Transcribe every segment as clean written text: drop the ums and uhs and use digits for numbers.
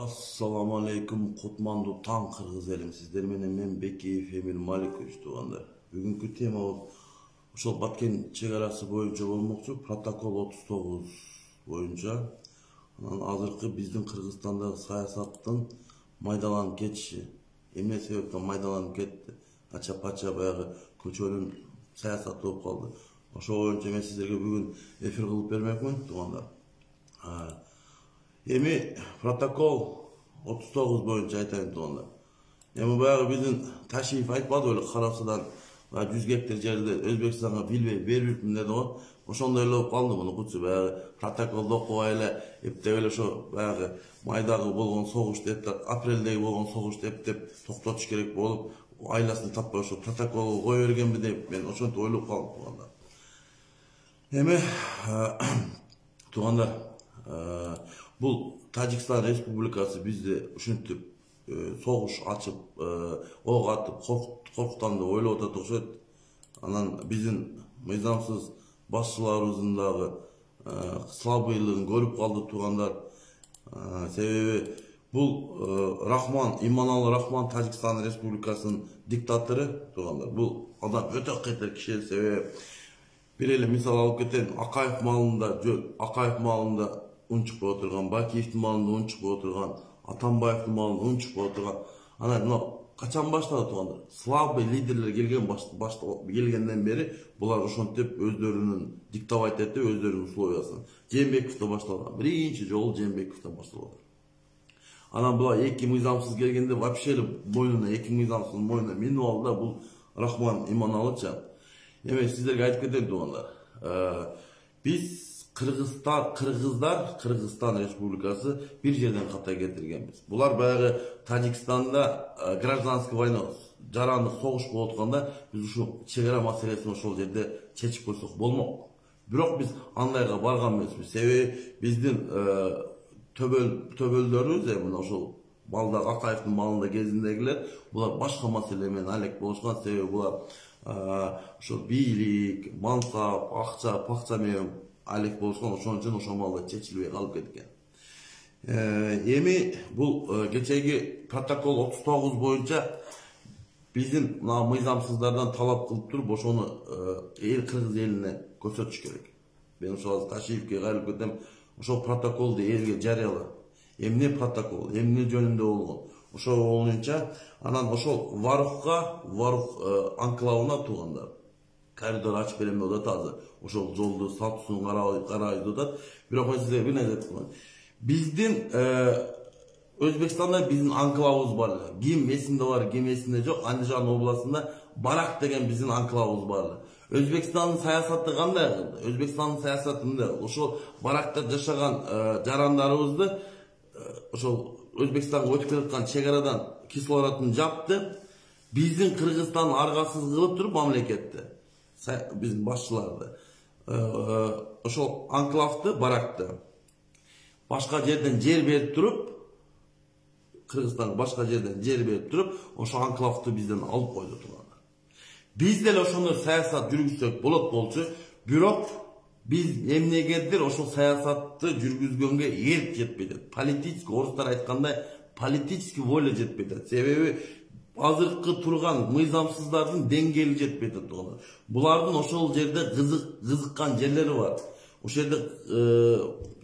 Assalamu alaikum, Kutmandu tan Kırgız elim. Sizler men Bekiev Emil Malikovich tuğanlar. Bugünkü tema ошол Баткен чегарасы боюнча болмокчу, протокол 39 боюнча. Анан азыркы биздин Кыргызстандагы саясаттын майдаланып кетиши, эмне себептен майдаланып кетти? Ача-пача баягы көчөнүн саясаты болуп калды. Ошол боюнча мен сиздерге бүгүн эфир кылып бермекмин туғандар. Эми протокол 39 боюнча айтайын туғандар. Эми баягы биздин Ташиев айтпады эле Карасыдан 100 гектар жерди Өзбекстанга билбей бербеймин деди го. Ошондой эле болуп калды муну кутчу баягы протоколду окубай эле эптеп эле ошо баягы майдагы болгон согушту эптеп апрелдеги болгон согушту эптеп токтотуш керек болуп айласын таппай ошо протоколду кое бергенби деп мен ошентип ойлоп калдым туғандар. Эми туғандар бул Тажикстан Республикасы бизди ушинтип согуш ачып, ок атып, коркутанды ойлоп атат окшойт. Анан биздин мыйзамсыз башчыларыбыздын дагы слабыйлыгын көрүп калды туғандар. Себеби бул Рахман, Иманалы Рахман Тажикстан Республикасынын диктатору туғандар. Бул адам өтө кайтар киши, себеби бир эле мисал алып кетейин. Акаев маалында un чыкпай отурган, Бакиевдин маалында un чыкпай отурган, Атамбаевдин маалында un чыкпай отурган. Анан качан баштады туғандар? Слабый лидерлер келгенден бери булар ошентип өздөрүнүн диктовать этти, өздөрүнүн условиясын. Жээнбековдон башталган. Биринчи жолу Жээнбековдон башталды. Анан булар эки мыйзамсыз келгенде вообще эле мойнуна, эки мыйзамсыз мойнуна минип алды да бул Рахман Иманалыча. Эми сиздерге айтып кетейин туғандар. Биз Кыргызстан Республикасы бир жерден ката кетиргенбиз. Булар баягы Тажикстанда гражданский война, жарандык согуш болуп атканда биз ушу чегара маселесин ошол жерде чечип койсок болмок. Бирок биз андайга барган эмеспиз. Себеби биздин төбөлдөрүбүз мына ошол балда Акаевдин маалында кезиндегилер, булар башка маселе менен алек болушкан. Себеби булар ошо бийлик, мансап, акча менен алек болушкан, ошон үчүн ошол маалда чечилбей калып кеткен. Эми бул кечеги протокол 39 боюнча биздин мыйзамсыздардан талап кылып туруп ошону Кыргыз элине көрсөтүш керек. Мен ошол Ташиевке кайрылып кетем. Ошол протоколду элге жарыяла. Эмне протокол, эмне жөнүндө болгон. Ошол боюнча анан ошол Варух анклавына туғандар. Коридор ачып берем деп атат азыр. Ошол жолду статусун карайбыз деп атат. Бирок мен сизге бир нерсе айткым. Биздин Өзбекстанда биздин анклавыбыз бар. Ким эсинде бар, ким эсинде жок. Андижан областында Барак деген биздин анклавыбыз бар. Өзбекстандын саясаты кандай кылды? Өзбекстандын саясатында ошол Баракта жашаган жарандарыбызды ошол Өзбекстанга өтүп жаткан чегарадан кислородун жапты. Биздин Кыргызстан аргасыз кылып туруп мамлекетти. Биздин башчыларды ошол анклавды Баракты башка жерден жер берип туруп, Кыргызстанга башка жерден жер берип туруп, ошол анклавды бизден алып койду тугандар. Биз деле ошондой саясат жүргүзсөк болот болчу, бирок биз эмнегедир ошол саясатты жүргүзгөнгө эрк жетпей атат. Политический, орустар айткандай, политический воля жетпей атат. Себеби азыркы турган мыйзамсыздардын деңгээли жетпей атат тугандар. Булардын ошол жерде кызыккан жерлери бар. Ошол жерде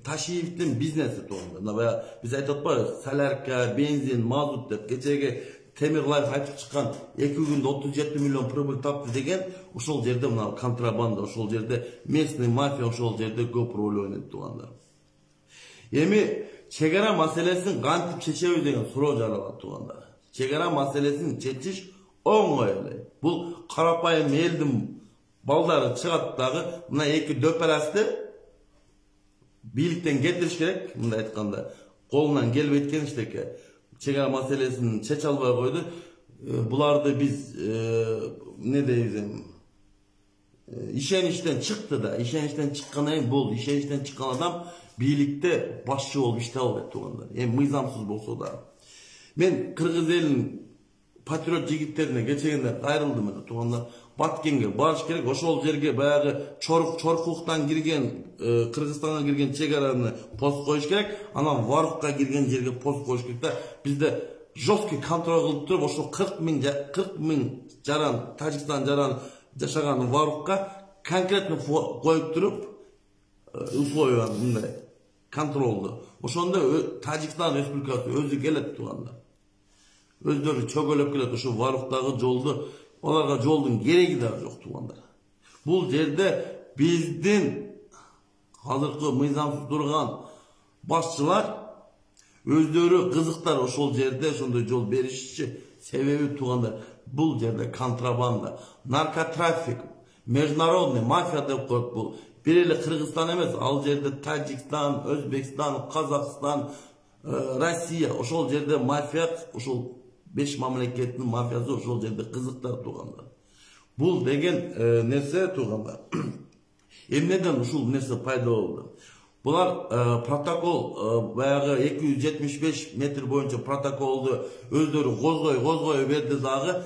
Ташиевдин бизнеси тугандар. Биз айтып атпайбы, солярка, бензин, мазут деп кечеги Темирлаев айтып чыккан 2 күндө 37 миллион прибыль тапты деген, ошол жерде мына контрабанда, ошол жерде местный мафия, ошол жерде көп роль ойнойт тугандар. Эми чегара маселесин кантип чечебиз деген суроо жаралат тугандар. Чегара маселесин чечиш оңой эле. Бул карапайым элдин балдары чыгат дагы мына эки дөперасты бийликтен кетириш керек. Мындай айтканда, колунан келбей кеткен иштеке. Чегара маселесин чече албай койду. Буларды биз не дейбиз? Ишеништен чыкты да. Ишеништен чыккандан кийин болду. Ишеништен чыккан адам бийликте башчы болуп иштей албайт тугандар. Эми мыйзамсыз болсо да. Мен Кыргыз элинин патриот жигиттерине кечегенде кайрылдым тугандар. Баткенге барыш керек. Ошол жерге баягы Чоркулуктан кирген, Кыргызстанга кирген чегараны пост коюш керек. Анан Варукка кирген жерге пост коюш керек да. Бизде жесткий контроль кылып туруп, ошол 40 миң жаран, Тажикстан жаран жашаган Варукка конкретно коюп туруп, условия мындай контролду. Ошондо Тажикстан Республикасы өзү келет туганда. Өздөрү чөгөлөп келет ошо Варуктагы жолду, оларга жолдун кереги да жок туганда. Бул жерде биздин азыркы мыйзамсыз турган башчылар өздөрү кызыктар ошол жерде ошондой жол беришчи. Себеби туганда бул жерде контрабанда, наркотрафик, международный мафия деп коет бул. Бир эле Кыргызстан эмес, ал жерде Тажикстан, Өзбекстан, Казакстан, Россия, ошол жерде мафия, ошол 5 мамлекеттин мафиясы ошол жерде кызыктар туганда. Бул деген нерсе туганда. Эмнеден ушул нерсе пайда болду? Булар протокол баягы 275 метр боюнча протоколду өздөрү козгой берди дагы.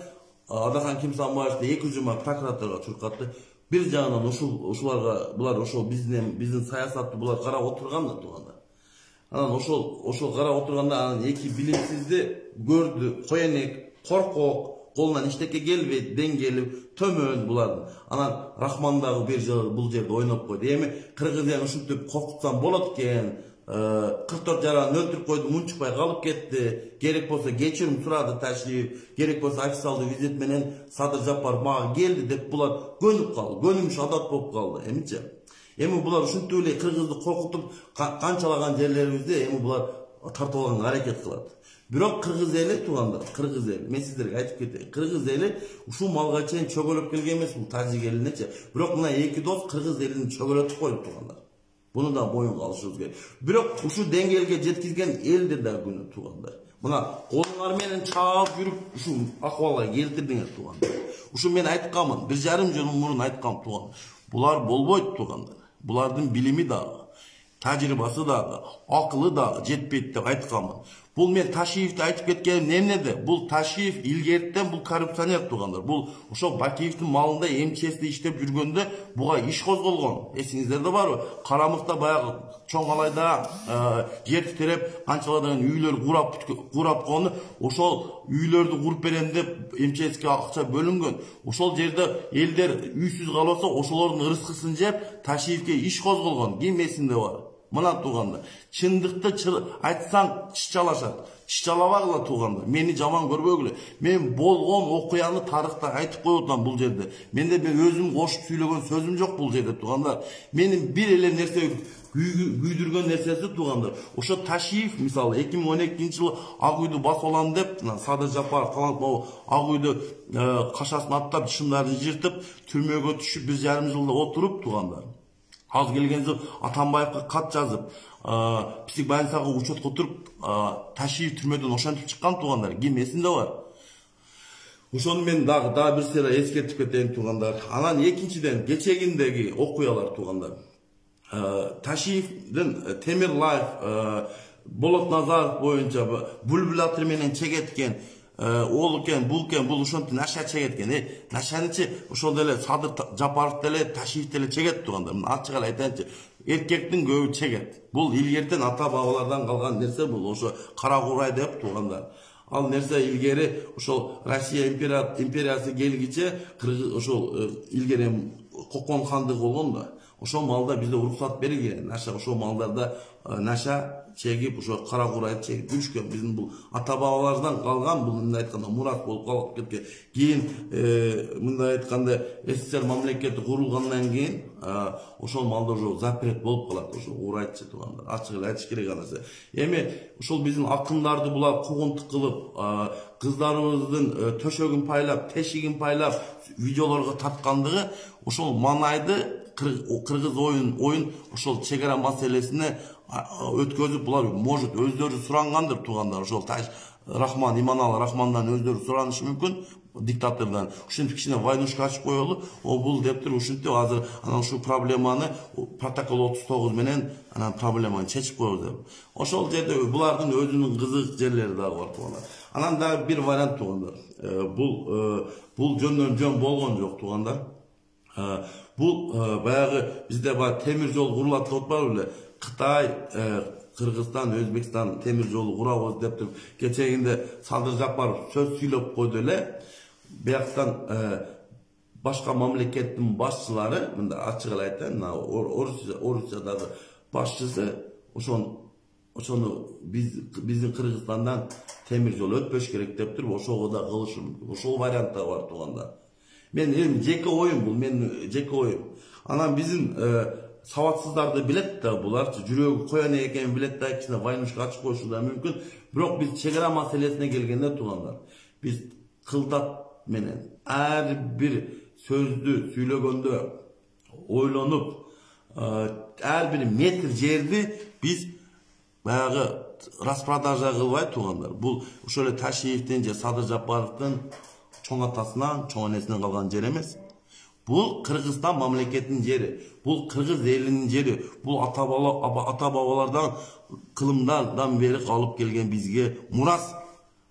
Адахан Кимсанбаевди 2 жума прокуратурага чуркатты. Bir жагынан ушуларга булар ошол биздин саясатты булар карап отурган да туганда. Анан ошол карап отурганда анан эки билимсизди көрдү, коенек, коркок, колунан эчтеке келбейт, деңгээлип, төмөн булардын. Анан Рахман дагы бир жыл бул жерде ойноп койду. Эми Кыргыз эл ушинтип коркутсам болот экен. 44 жаран өлтүрүп койду, мунчукпай калып кетти. Керек болсо кечирим сурады Ташиев, керек болсо официалдуу визит менен Садыр Жапаров мага келди деп булар көнүп калды. Көнүмүш адат болуп калды. Эмичи? Эми булар ушинтип эле Кыргызды коркутуп канчалаган жерлерибизде эми булар тартып алганга аракет кылат. Бирок Кыргыз эли тугандар, Кыргыз эли, мен сиздерге айтып кетейин. Кыргыз эли ушул малга чейин чөгөлөп келген эмес, бул Тажик элинечи. Бирок мына эки дос Кыргыз элин чөгөлөтүп койду тугандар. Буну да моюнга алышыбыз керек. Бирок ушул деңгээлге жеткизген элди да күнү тугандар. Мына колуңар менен чаап жүрүп ушул акыбалга келтирдиңер тугандар. Ушу мен айтканмын, 1,5 жыл мурун айткам туган. Булар болбойт тугандар. Булардын билими дагы, тажрыйбасы дагы, акылы дагы жетпейт деп айтканмын. Бул мен Ташиевди айтып кеткеним эмнеде? Бул Ташиев илгертен бул коррупционер тугандар. Бул ошо Бакиевдин малында МЧС'де иштеп жүргөндө буга иш козголгон. Эсиңиздерде барбы? Карамыкта баягы чоң алайда жер титереп канчаладан үйлөр курап кону, ошол үйлөрдү куруп берем деп МЧСке акча бөлүнгөн. Ошол жерде элдер үйсүз калса, ошолордун ырыскысын жеп Ташиевге иш козголгон. Ким эсинде бар? Мына туганда, чындыкты айтсаң чычалашат. Чычалабагыла туганда. Мени жаман көрбөгүлө. Мен болгон окуяны тарыхта айтып коюп атам бул жерде. Менде өзүм кошуп сүйлөгөн сөзүм жок бул жерде тугандар. Менин бир эле нерсе күйдүргөн нерсеси тугандар. Ошо Ташиев мисалы 2012-жылы Ак үйдү басып алам деп, Садыр Жапаров талантмау Ак үйдү кашасын аттап, шымдарды жыртып, түрмөгө түшүп 1,5 жылда отуруп тугандар. Az келген жыл Атамбаевга кат жазып, псих больницага учетко туруп, Ташиев түрмөдөн ошентип чыккан тугандар. Ким эсинде бар? Ошону мен дагы бир сыйра эскертип кетейин тугандар. Анан экинчиден кечегиндеги окуялар тугандар. Ташиевдин Темирлаев, Болот Назаров боюнча Булбул атыр менен чегеткен ол кен, бул ошонтип наша чегеткен. Нашанычы ошол деле Садыр Жапаров деле, Ташиев деле чегет тугандар. Ачык эле айтайынчы, эркектин көбү чегет. Бул илгертен ата бабалардан калган нерсе бул, ошо кара курай деп тугандар. Ал нерсе илгери ошол Россия империясы келгиче ошол илгери Кокон хандыгы болгон да. Ошол малда бизде уруксат берилген. Наша ошол малдарда наша чегип, ошо кара курайды чегип жүрүшкөн. Биздин бул ата бабалардан калган, бул мындай айтканда мурат болуп калып кеткен. Кийин мындай айтканда СССР мамлекети курулгандан кийин ошол малда ошо запрет болуп калат, ошо урайчы тугандар. Ачык эле айтыш керек нерсе. Эми ошол биздин акындарды булар кугунтук кылып, кыздарыбыздын төшөгүн пайлап, тешигин пайлап видеолорго тарткандыгы ошол манайды Кыргыз oyun ошол чегара маселесине өткөзүп булар может өздөрү сурангандыр тугандар. Ошол Рахман, Иманалы Рахмандан өздөрү суранышы мүмкүн, диктатордан. Ушинтип кичине войнушка ачып коелу, бул деп туруп ушинтип азыр анан ушул проблеманы протокол 39 менен анан проблеманы чечип коебуз деп. Ошол жерде булардын өзүнүн кызык жерлери дагы бар тугандар. Анан да bir variant тугандар. Бул жөндөн жөн болгон жок тугандар. Бул баягы бизде бар темир жол курулат деп атпайбы беле? Кытай, Кыргызстан, Өзбекстан темир жолу курабыз деп туруп, кечегинде Садыр Жапаров сөз сүйлөп койду эле. Бияктан башка мамлекеттин башчылары, мында ачык эле айтайын, Орусиядагы башчысы ошону биздин Кыргызстандан темир жол өтпөш керек деп туруп, ошого да кылышы мүмкүн. Ошол вариант да бар туганда. Мен жеке оюм бул, мен жеке оюм. Анан биздин сабатсыздарды билет да, буларчы жүрөгү коян экенин билет да, кичине войнушка ачып коюшу да мүмкүн. Бирок биз чек ара маселесине келгенде тугандар, биз кылдат менен ар бир сөздү сүйлөгөндө ойлонуп, ар бир метр жерди биз баягы распродажа кылбай тугандар. Бул ошол эле Ташиевдин же Садыр Жапаровдун чоң атасынан, чоң энесинен калган жер эмес. Бул Кыргызстан мамлекетинин жери, бул кыргыз элинин жери, бул ата бабалардан кылымдардан бери калып келген бизге мурас.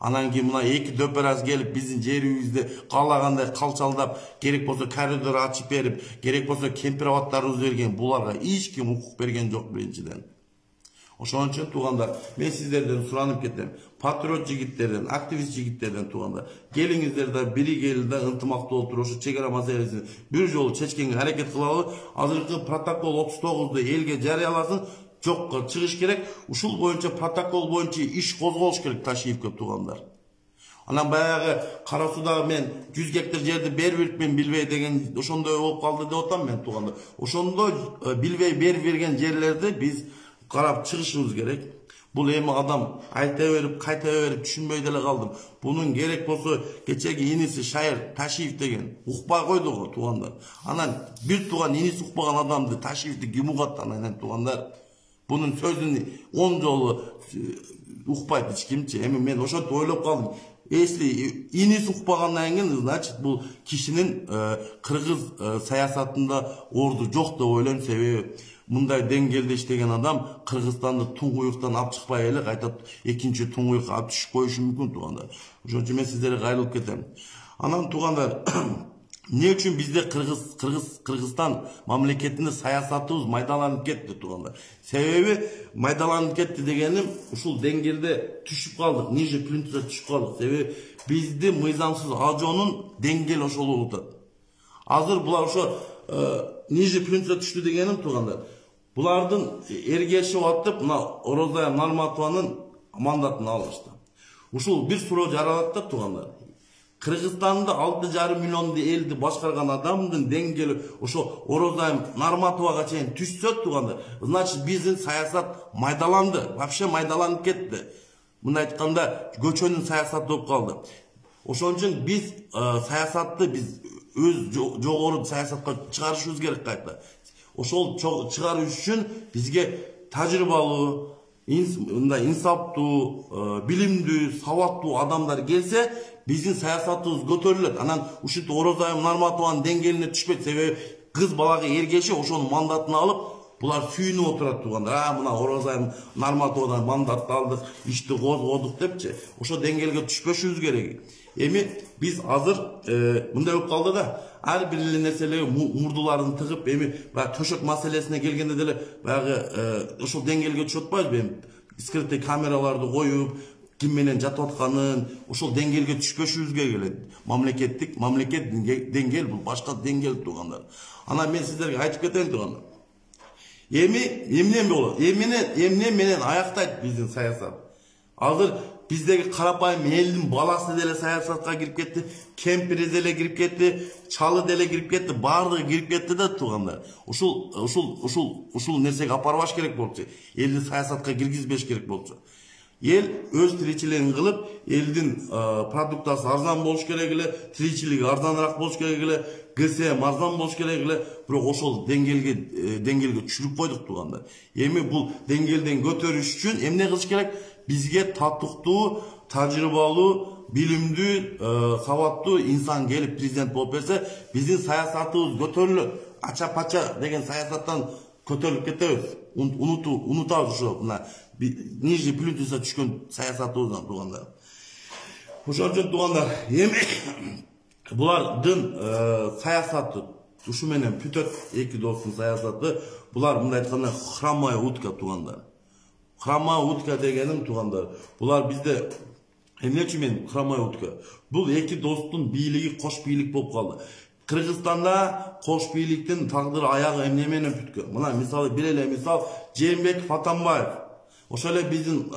Анан кийин мына эки дөпөраз келип биздин жерибизди каалагандай калчалдап, керек болсо коридор ачып берип, керек болсо кемпир абаттарыбызды берген, буларга эч ким укук берген жок биринчиден. Ошон үчүн тугандар, мен сиздерден суранып кетем. Патриот жигиттерден, активист жигиттерден тугандар, келиңиздер да биригели да ынтымактуу болуп туруп, ошо чек ара маселесин бир жолу чечкенге аракет кылалы. Азыркы протокол 39-ду элге жарыяласын, жокко чыгыш керек. Ушул боюнча протокол боюнча иш козголуш керек Ташиевке тугандар. Анан баягы Кара Суудагы мен 100 гектар жерди бербирипмин билбей деген ошондой болуп калды деп атам мен тугандар. Ошондой билбей берип берген жерлерди биз карап чыгышыбыз керек. Бул эми адам айта берип, кайта берип түшүнбөй деле калдым. Бунун керек болсо кечеги иниси Шайыр Ташиев деген укпай койду го тугандар. Анан бир туган иниси укпаган адамды Ташиевди ким угат анан тугандар? Бунун сөзүн 10 жолу укпайт эч кимчи. Эми мен ошентип ойлоп калдым. Если иниси укпагандан кийин, значит бул кишинин кыргыз саясатында орду жок деп ойлойм. Себеби мындай деңгээлде иштеген адам Кыргызстанды туңгуюктан алып чыкпай эле кайта экинчи туңгуюкка алып түшүп коюшу мүмкүн тугандар. Ошон үчүн мен сиздерге кайрылып кетем. Анан тугандар, эмне үчүн бизде Кыргызстан мамлекетинде саясатыбыз майдаланып кетти тугандар? Себеби майдаланып кетти дегеним ушул деңгээлде түшүп калдык, ниже плинтусга түшүп калдык. Себеби бизди мыйзамсыз ажоонун деңгээли ошол болуп атат. Азыр булар ошо ниже плинтусга түштү дегеним тугандар. Булардын эргешип атып, мына Орозай Нарматованын мандатын алышты. Ушул бир суроо жаралат да тугандар. Кыргызстанда 6,5 миллион элди башкарган адамдын деңгээли ошо Орозай Нарматовага чейин түшсө тугандар, значит биздин саясат майдаланды, вообще майдаланып кетти. Мындай айтканда көчөнүн саясаты болуп калды. Ошон үчүн биз саясатты биз өз жогору саясатка чыгарышыбыз керек кайта. Ошол чыгарыш үчүн бизге тажрыйбалуу, инсаптуу, билимдүү, сабаттуу адамдар келсе, биздин саясатыбыз көтөрүлөт. Анан ушинтип Орозай Нарматованын деңгээлине түшпөйт. Себеби кыз балага эргеши ошонун мандатын алып, булар сүйүнүп отурат тугандар. Мына Орозай Нарматовандан мандатты алдык, ишти козгодук депчи. Ошо деңгээлге түшпөшүбүз керек. Эми биз азыр мындай болуп калды да, ар бир нерселерге мурдуларын тыгып, эми баягы төшөк маселесине келгенде деле баягы ошол деңгээлге түшүп атпайбызбы? Эми скрытый камераларды коюп, ким менен жатып атканын, ошол деңгээлге түшпөшүбүз керек. Мамлекет деңгээл бул башка деңгээл тугандар. Анан мен сиздерге айтып кетейин тугандар. Эмне болот? Эмне менен аяктайт биздин саясат? Азыр биздеги карапайым элдин баласы деле саясатка кирип кетти, кемпири деле кирип кетти, чалы деле кирип кетти, баардыгы кирип кетти да тугандар. Ушул нерсеге апарбаш керек болчу. Элди саясатка киргизбеш керек болчу. Эл өз тиричилигин кылып, элдин продуктасы арзан болуш керек эле, тиричилиги арзаныраак болуш керек эле, ГСМ арзан болуш керек эле, бирок ошол деңгээлге түшүрүп койдук тугандар. Эми бул деңгээлден көтөрүш үчүн эмне кылыш керек? Бизге татыктуу, тажрыйбалуу, билимдүү, сабаттуу инсан келип президент болуп берсе, биздин саясатыбыз көтөрүлөт. Ача-пача деген саясаттан көтөрүлүп кетебиз. Унутабыз ошо мына ниже плинтусга түшкөн саясатыбыздан тугандар. Ошон үчүн туугандар, эми булардын саясаты ушу менен бүтөт, эки достун саясаты. Булар мындай айтканда хромая утка туугандар. Хромая утка дегеним туугандар, булар бизде эмне үчүн мен хромая утка? Бул эки достун бийлиги кош бийлик болуп калды. Кыргызстанда кош бийликтин тагдыры аягы эмне менен бүткөн? Мына мисалы бир эле мисал Жээнбеков Атамбаев. Ошол эле биздин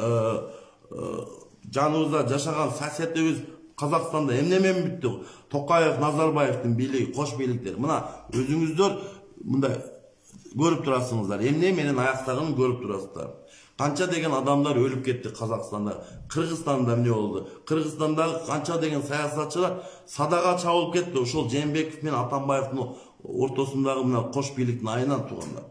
жаныбызда жашаган соседибиз Казакстанда эмне менен бүттү? Токаев, Назарбаевдин бийлиги, кош бийликтер. Мына өзүңүздөр мындай көрүп турасыңыздар. Эмне менен аяктагынын көрүп турасыздар. Канча деген адамдар өлүп кетти Казакстанда. Кыргызстанда эмне болду? Кыргызстандагы канча деген саясатчылар садага чабылып кетти. Ошол Жээнбеков менен Атамбаевдин ортосундагы мына кош бийликтин айынан туугандар.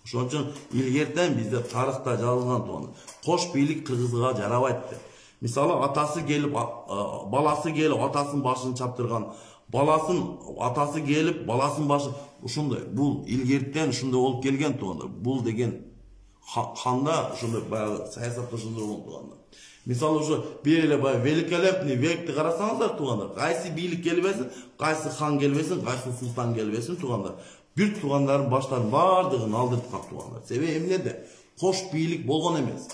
Ошон үчүн илгертен бизде тарыхта жазылган туугандар. Кош бийлик Кыргызга жарабайт деп. Мисалы атасы келип, баласы келип атасынын башын чаптырган, атасы келип, баласынын башы ушундай. Бул илгертен ушундай болуп келген туугандар. Бул деген ханда ушундай баягы саясатта ушундай болгон туугандар. Мисалы ушу бир эле баягы великолепный векти карасаңыздар туугандар, кайсы бийлик келбесин, кайсы хан келбесин, кайсы султан келбесин туугандар. Бүт туугандардын баштарын бардыгын алдырткан туугандар. Себеби эмнеде? Кош бийлик болгон эмес.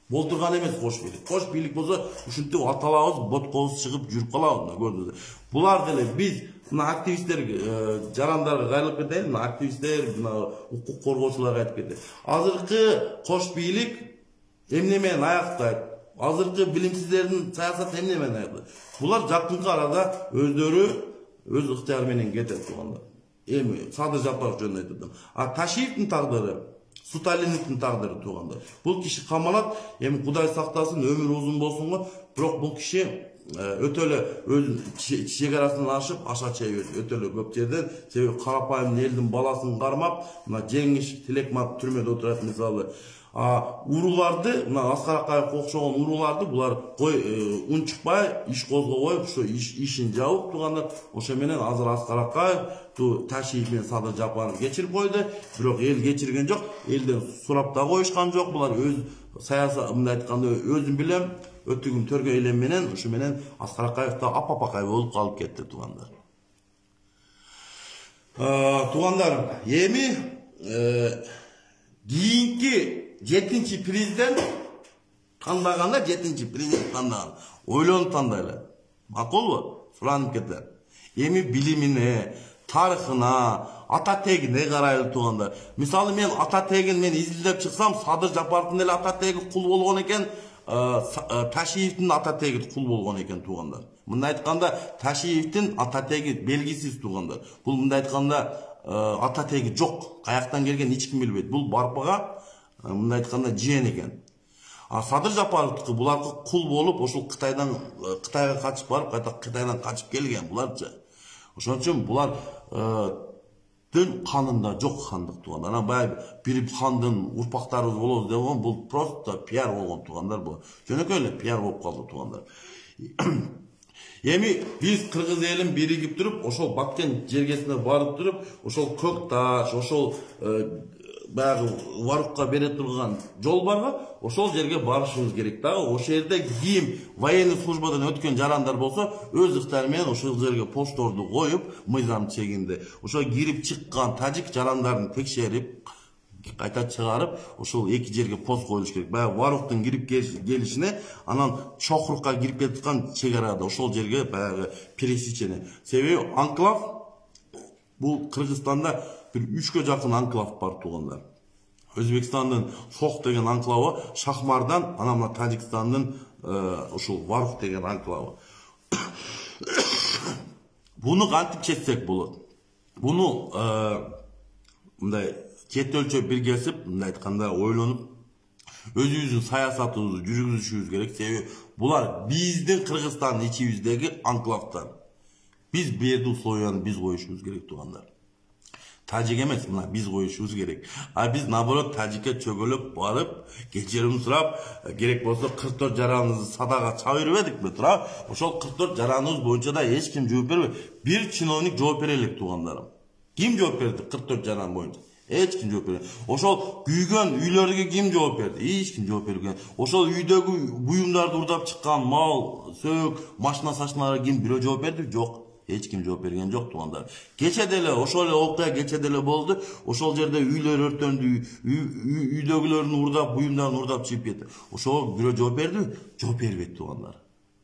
Болтурган эмес кош бийлик. Кош бийлик болсо ушинтип аталабыз, боткобуз чыгып жүрүп калабыз, көрдүңүздөр. Булар деле биз мына активисттер жарандарга кайрылып кетели, мына активисттер, мына укук коргоочуларга айтып кетели. Азыркы кош бийлик эмне менен аяктайт? Азыркы билимсиздердин саясаты эмне менен аяктайт? Булар жакынкы арада өздөрү өз ыктыяры менен кетет туугандар. Эми Садыр Жапаров жөнүндө айттым. А Ташиевдин тагдыры, Сталиндин тагдыры туугандар. Бул киши камалат, эми Кудай сактасын, өмүрү узун болсунго, бирок бул киши өтө эле өз чегарасын ашып, аша чейбейт, өтө эле көп жерден, себеби карапайым элдин баласын кармап, мына Жеңиш Тилекман түрмөдө отурат мисалы. Уруларды, мына Аскар Акаевге окшогон уруларды булар унчукпай, иш козгобой, ошо ишин жабып туугандар. Ошо менен азыр Аскар Акаев Ташиев менен Садыр Жапаров кечирип койду, бирок эл кечирген жок, элден сурап да коюшкан жок. Булар өз саясат, мындай айтканда, өзүм билем, өтүгүм төргө элем менен, ошо менен Аскар Акаев да апапакай болуп калып кетти туугандар. Туугандар, эми кийинки 7-чи президент тандаганда, 7-чи президент тандаган. Ойлонуп тандайлы. Макулбу? Суранып кетер. Эми билимине, тарыхына, ата тегине карайлы туугандар. Мисалы мен ата тегин мен изилдеп чыксам, Садыр Жапаровдун эле ата теги кул болгон экен, Ташиевдин ата теги кул болгон экен туугандар. Мындай айтканда Ташиевдин ата теги белгисиз туугандар. Бул мындай айтканда ата теги жок, каяктан келген эч ким билбейт. Бул барпага мындай айтканда жиен экен. Садыр Жапаровдуку буларга кул болуп, ошол Кытайга качып барып, кайта Кытайдан качып келген буларчы. Ошон үчүн булар дин канында жок хандык туугандар. Анан баягы бир хандын урпактарыбыз болобуз деген бул просто пиар болгон туугандар. Бул жөнөкөй эле пиар болуп калды туугандар. Эми биз кыргыз элин биригип туруп, ошол Баккен жергесине барып туруп, ошол көк таш, ошол баягы Варукка бере турган жол барга, ошол жерге барышыбыз керек дагы. Ошол жерде ким военный службадан өткөн жарандар болсо, өз ыктыяры менен ошол жерге постторду коюп, мыйзам чегинде, ошо кирип чыккан тажик жарандарын текшерип, кайта чыгарып, ошол эки жерге пост коюлуш керек. Баягы Варуктун кирип келишине, анан Чокрукка кирип кеткан чегарада ошол жерге баягы пересечение. Себеби анклав бул Кыргызстанда bir 3-кө жакын анклав бар туугандар. Өзбекстандын Сох деген анклавы, Шахмардан, анан мына Тажикстандын ушул Варух деген анклавы. Буну кантип чечсек болот? Буну мындай чет өлчөп биргесип, мындай айтканда ойлонуп, өзүбүздүн саясатыбызды жүргүзүшүбүз керек. Себеби булар биздин Кыргызстандын ичибиздеги анклавдар. Биз берди условияны биз коюшубуз керек туугандар. Тажик эмес, мына биз коюшубуз керек. А биз наоборот Тажикке чөгөлөп барып, кечирим сурап, керек болсо 44 жараныбызды садага чабып бербедикпи, тура? Ошол 44 жараныбыз боюнча да эч ким жооп бербейт. Бир чиновник жооп бере элек туугандарым. Ким жооп берди 44 жаран боюнча? Hiç kim жооп берген. Ошол күйгөн үйлөргө ким жооп берди? Hiç kim жооп берген. Ошол үйдөгү буюмдарды урдап чыккан мал, сөк, машина сашыналарга ким бирөө жооп берди? Жок. Hiç kim жооп берген жок туугандар. Кече деле ошол эле окуя кече деле болду. Ошол жерде үйлөр өрттөндү, үйдөгүлөрдүн урдап, буюмдарын урдап чыгып кетти. Ошого бирөө жооп берди? Жооп бербейт туугандар.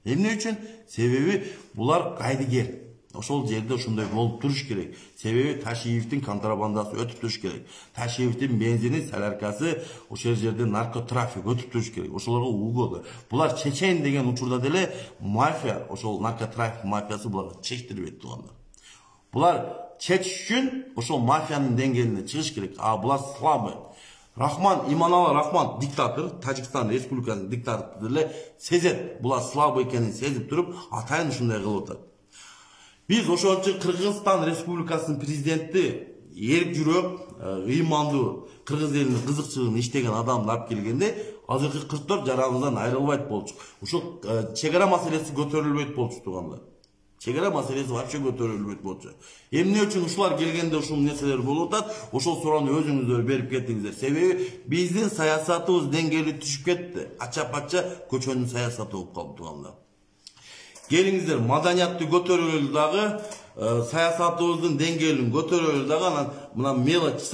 Эмне үчүн? Себеби булар кайдыгер. Ошол жерде ошондой болуп туруш керек. Себеби Ташиевдин контрабандасы өтүп туруш керек. Ташиевдин бензини, соляркасы, ошол жерде наркотрафик өтүп туруш керек. Ошолорго угодо. Булар чечен деген учурда деле мафия, ошол наркотрафик мафиясы буларга чечтирбейт туугандар. Булар чечиш үчүн ошол мафиянын деңгээлине чыгыш керек. А булар слабый. Рахман, Иманалы Рахман диктатор, Тажикстан Республикасынын диктатору деле сезет. Булар слабый экенин сезип туруп, атайын ушундай кылып атат. Biz ошол үчүн Кыргызстан Республикасынын президенти эрк жүрөк, ыймандуу кыргыз элинин кызыкчылыгын иштеген адамды алып келгенде, азыркы 44 жарабыздан айрылбайт болчу. Ушул чегара маселеси көтөрүлбөйт болчу туугандар. Чегара маселеси вообще көтөрүлбөйт болчу. Эмне үчүн ушулар келгенде ушул нерселер болуп атат? Ошол суроону өзүңүздөр берип кеттиңиздер. Себеби биздин саясатыбыз деңгээли түшүп кетти. Ача-пача көчөнүн саясаты болуп калды туугандар. Gelingizler madaniyatты көтөрөлү дагы, саясатыбыздын деңгээлин көтөрөлү дагы, анан мына мелочь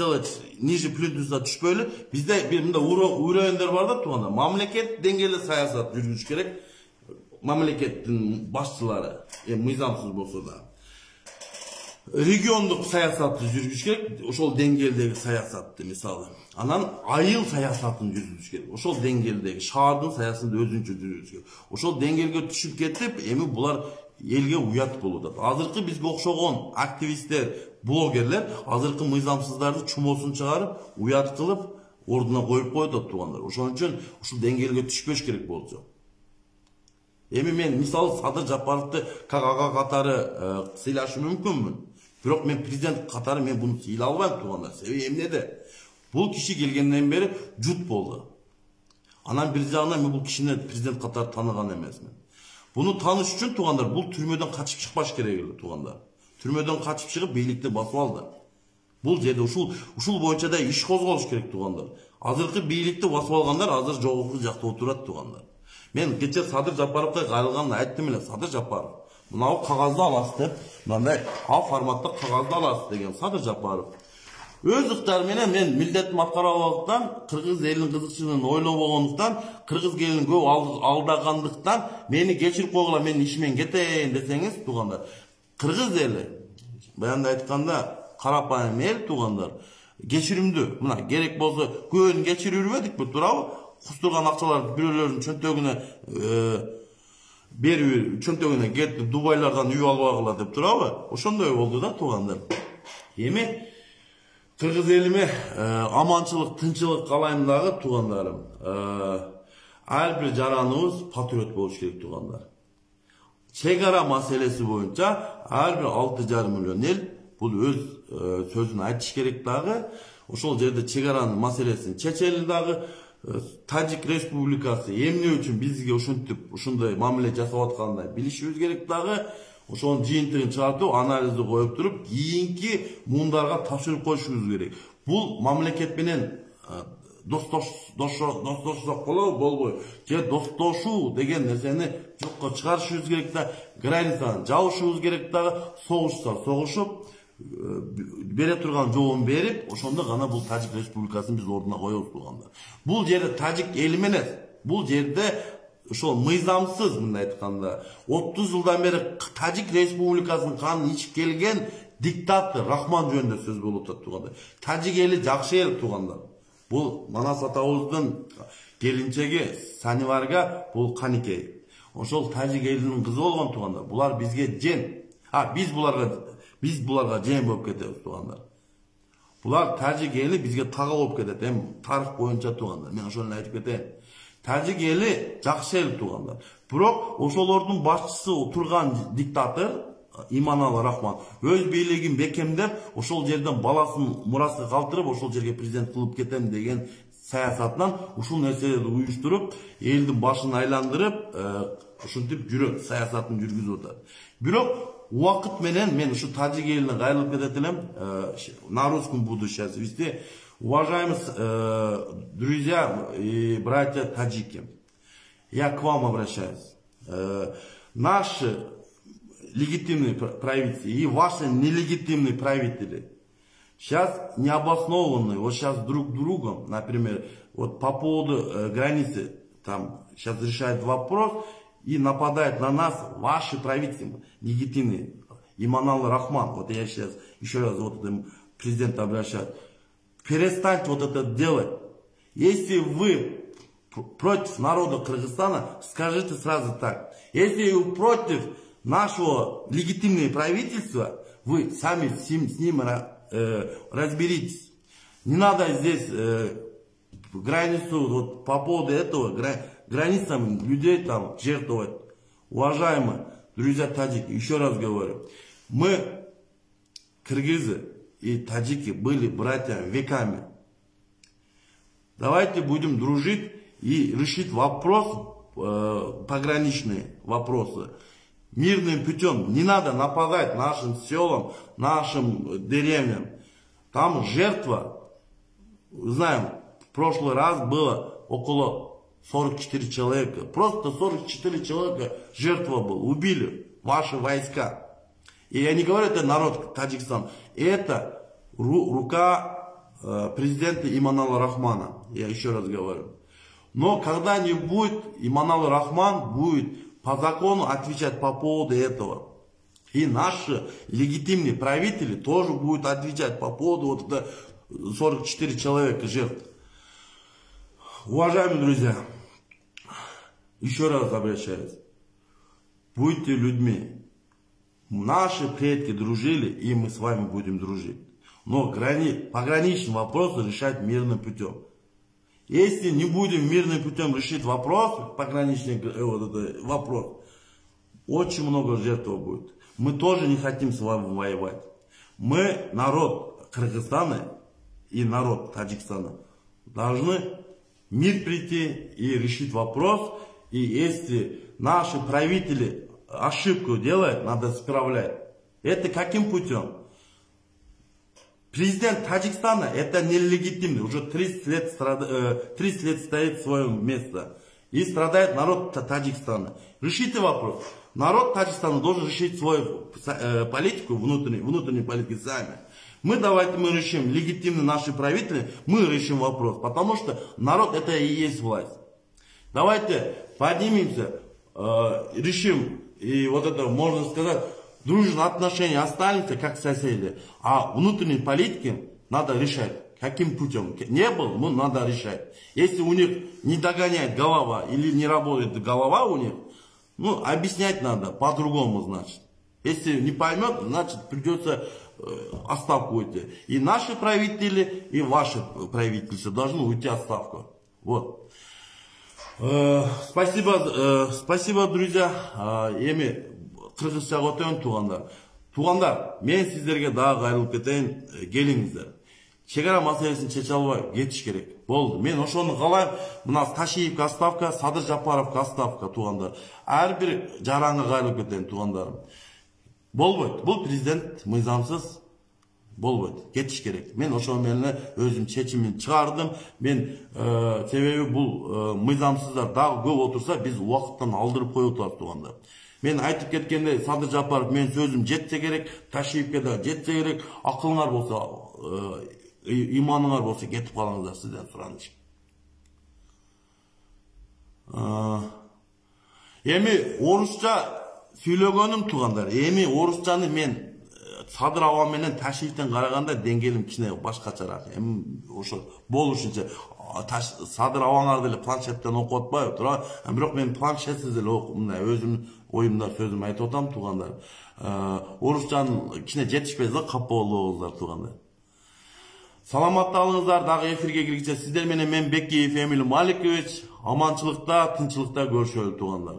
ниже плинтуса түшпөйлү. Бизде бир мындай уровеньдер бар да туугандар. Мамлекет деңгээлде саясат жүргүзүш керек. Мамлекеттин башчылары, мыйзамсыз болсо да. Региондук саясатты жүргүзүш керек. Ошол деңгээлдеги саясатты мисалы. Анан айыл саясатын жүргүзүш керек. Ошол деңгээлдеги шаардын саясатын өзүнчө жүргүзүш керек. Ошол деңгээлге түшүп кетип, эми булар элге уят болуп атат. Азыркы бизге окшогон активисттер, блогерлер азыркы мыйзамсыздарды чумоосун чыгарып, уят кылып, ордуна коюп коет туугандар. Ошон үчүн ушул деңгээлге түшпөш керек болчу. Эми мен мисалы Садыр Жапаровду КГК катары сыйлашым мүмкүнмүн. Бирок мен президент катары мен буну сыйлай албайм туугандар. Себеби эмнеде? Бул киши келгенден бери жут болду. Анан бир жагынан мен бул кишини президент катары тааныган эмесмин. Буну тааныш үчүн туугандар бул түрмөдөн качып чыкпаш керек эле туугандар. Түрмөдөн качып чыгып бийликти басып алды. Бул жерде ушул боюнча да иш козголуш керек туугандар. Азыркы бийликти басып алгандар азыр жогорку жакта отурат туугандар. Мен кече Садыр Жапаровго кайрылганын айттым эле. Садыр Жапаров, мынау кагазды аласыз деп, мындай А форматта кагазды аласыз деген Садыр Жапаров. Өз ыктары менен мен милдетим аткара алгандыктан, кыргыз элинин кызыкчылыгын ойлобогондуктан, кыргыз элин көп алдагандыктан мени кечирип койгула, мен ишимен кетейин десеңиз туугандар. Кыргыз эли баянда айтканда карапайым эл туугандар. Кечиримдүү. Мына керек болсо көбүн кечирип жүрбөдүкпү, туурабы? Кустурган акчаларды бирөөлөрдүн чөнтөгүнө берип, чөнтөгүнө кетип Дубайлардан үй албагыла деп туурабы? Ошондой болду да туугандар. Эми кыргыз элиме аманчылык, тынчылык каалайм дагы туугандарым. Ар бир жараныбыз патриот болуш керек туугандар. Чегара маселеси боюнча ар бир 6,5 миллион эл бул өз сөзүн айтыш керек дагы. Ошол жерде чегаранын маселесин чечели дагы. Тажик Республикасы эмне үчүн бизге ушундай мамиле жасап атканын билишибиз керек дагы. Ошонун жыйынтыгын чыгартып, анализди коюп туруп, кийинки муундарга тапшырып коюшубуз керек. Бул мамлекет менен достоштук болбой, же достошуу деген нерсени жокко чыгарышыбыз керек да, границаны жабышыбыз керек дагы, согушса согушуп, бере турган жообун берип, ошондо гана бул Тажик Республикасын биз ордуна коебуз туугандар. Бул жерде Тажик эли менен, бул жерде ошол мыйзамсыз мындай айтканда 30 жылдан бери Тажик Республикасынын канын ичип келген диктатор Рахман жөнүндө сөз болуп атат туугандар. Тажик эли жакшы эл туугандар. Бул Манас атабыздын келинчеги Саниварга бул каникей. Ошол Тажик элинин кызы болгон туугандар. Булар бизге жен. Биз буларга жен болуп кетебиз туугандар. Булар Тажик эли бизге тага болуп кетет. Эми тарых боюнча туугандар. Мен ошону айтып кетейин. Тажик эли жакшы эл туугандар. Бирок ошолордун башчысы турган диктатор Иманалы Рахман өз бийлигин бекемдеп, ошол жерден баласын мураска калтырып, ошол жерге президент кылып кетем деген саясатынан ушул нерселерди уюштуруп, элдин башын айландырып, ушинтип жүрөт, саясатын жүргүзүп атат. Бирок Уақыт менен мен ушу тажик элине кайрылып кетет элем. На русском буду сейчас вести. Уважаемые друзья и братья таджики, я к вам обращаюсь. Наши легитимные правители и ваши нелегитимные правители сейчас необоснованные, вот сейчас друг другом, например, вот по поводу границы, там сейчас решает вопрос и нападает на нас ваши правители легитимные. Иманал Рахман, вот я сейчас еще раз вот этому президенту обращаюсь. Перестаньте вот это делать. Если вы против народа Кыргызстана, скажите сразу так. Если вы против нашего легитимного правительства, вы сами с ним разберитесь. Не надо здесь границу вот, по поводу этого границам людей там жертвовать. Уважаемые друзья таджики, еще раз говорю, мы кыргызы и таджики были братьями веками. Давайте будем дружить и решить вопрос, пограничные вопросы мирным путем. Не надо нападать нашим селам, нашим деревням. Там жертва, знаем, в прошлый раз было около 44 человека. Просто 44 человека жертва была, убили ваши войска. И я не говорю, это народ Таджикистана. Это рука президента Иманала Рахмана. Я еще раз говорю. Но когда-нибудь Иманал Рахман будет по закону отвечать по поводу этого. И наши легитимные правители тоже будут отвечать по поводу вот это 44 человека жертв. Уважаемые друзья, еще раз обращаюсь. Будьте людьми. Наши предки дружили, и мы с вами будем дружить. Но пограничные вопросы решать мирным путем. Если не будем мирным путем решить вопрос, пограничный вопрос, очень много жертв будет. Мы тоже не хотим с вами воевать. Мы, народ Кыргызстана и народ Таджикистана, должны мир прийти и решить вопрос. И если наши правители ошибку делают, надо исправлять. Это каким путем? Президент Таджикистана это нелегитимный. Уже 30 лет стоит в своем месте. И страдает народ Таджикистана. Решите вопрос. Народ Таджикистана должен решить свою политику, внутреннюю политику сами. Мы решим, легитимны наши правители, мы решим вопрос. Потому что народ это и есть власть. Давайте поднимемся, решим. И вот это, можно сказать, дружные отношения останутся, как соседи. А внутренней политики надо решать. Каким путем? Не было, но надо решать. Если у них не догоняет голова или не работает голова у них, ну, объяснять надо по-другому, значит. Если не поймет, значит, придется отставку уйти. И наши правители, и ваши правительства должны уйти в отставку. Вот. Спасибо, друзья. Эми кыргызча отойын туғандар, мен сіздерге дағы қайрылып кетейін, келіңіздер. Шекара маселесін шеше албай кетіш керек. Болды. Мен ошоны қалаймын. Мына Ташиевка отставка, Садыр Жапаровка отставка туғандар. Әрбір жараңа қайрылып кетейін туғандарым. Болбойт. Бұл президент мыйзамсыз болбойт. Кетіш керек. Мен ошо менен өзім чечимин чыгардым. Мен себеби бул мыйзамсыздар дагы көп отурса, биз убакыттан алдырып коюп атабыз туганда. Мен айтып кеткенде Садыр Жапаров мен сөзүм жетсе керек, Ташиевке да жетсе керек. Акылыңар болсо, иманыңар болсо кетип калыңыздар, сизден сураныш. Эми орусча сүйлөгөнүм тугандар. Эми орусчаны мен Садыр аға менен Ташиевтен караганда деңгээлим кичине башкачараак. Эми ошо болушунча Садыр абаңарды эле планшеттен окуп атпайбы, туура. Бирок мен планшетсиз эле мындай өзүм оюмда сөзүм айтып атам тугандар. Орусчанын кичине жетишпейт да, капа болобуздар тугандар. Саламатталыңыздар, дагы эфирге киргиче сиздер менен мен Бекиев Эмиль Маликович аманчылыкта, тынчылыкта көрүшөлү тугандар.